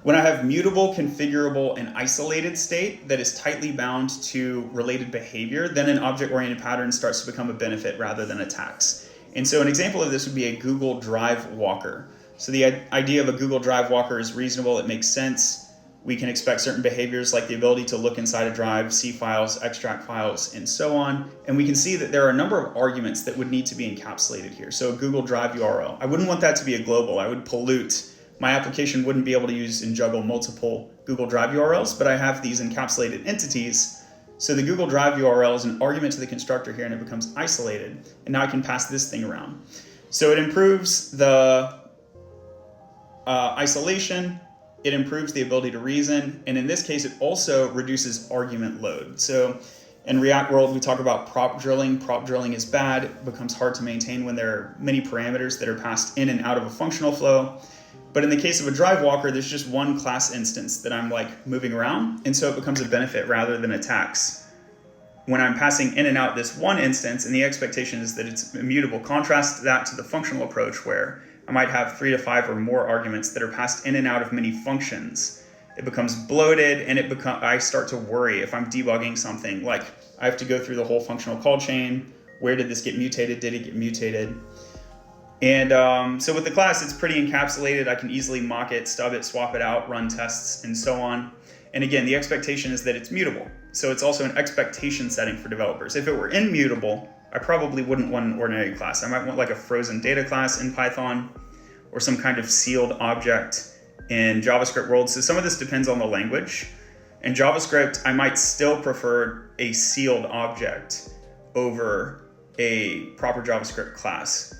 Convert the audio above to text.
When I have mutable, configurable, and isolated state that is tightly bound to related behavior, then an object-oriented pattern starts to become a benefit rather than a tax. And so an example of this would be a Google Drive walker. So the idea of a Google Drive walker is reasonable, it makes sense. We can expect certain behaviors like the ability to look inside a drive, see files, extract files, and so on. And we can see that there are a number of arguments that would need to be encapsulated here. So a Google Drive URL, I wouldn't want that to be a global, I would pollute. My application wouldn't be able to use and juggle multiple Google Drive URLs, but I have these encapsulated entities. So the Google Drive URL is an argument to the constructor here and it becomes isolated. And now I can pass this thing around. So it improves the isolation, it improves the ability to reason, and in this case, it also reduces argument load. So in React world, we talk about prop drilling. Prop drilling is bad. It becomes hard to maintain when there are many parameters that are passed in and out of a functional flow. But in the case of a drive walker, there's just one class instance that I'm like moving around, and so it becomes a benefit rather than a tax. When I'm passing in and out this one instance, and the expectation is that it's immutable, contrast that to the functional approach where I might have 3 to 5 or more arguments that are passed in and out of many functions. It becomes bloated, and I start to worry if I'm debugging something, like I have to go through the whole functional call chain. Where did this get mutated? Did it get mutated? And so with the class, it's pretty encapsulated. I can easily mock it, stub it, swap it out, run tests, and so on. And again, the expectation is that it's mutable. So it's also an expectation setting for developers. If it were immutable, I probably wouldn't want an ordinary class. I might want like a frozen data class in Python or some kind of sealed object in JavaScript world. So some of this depends on the language. In JavaScript, I might still prefer a sealed object over a proper JavaScript class.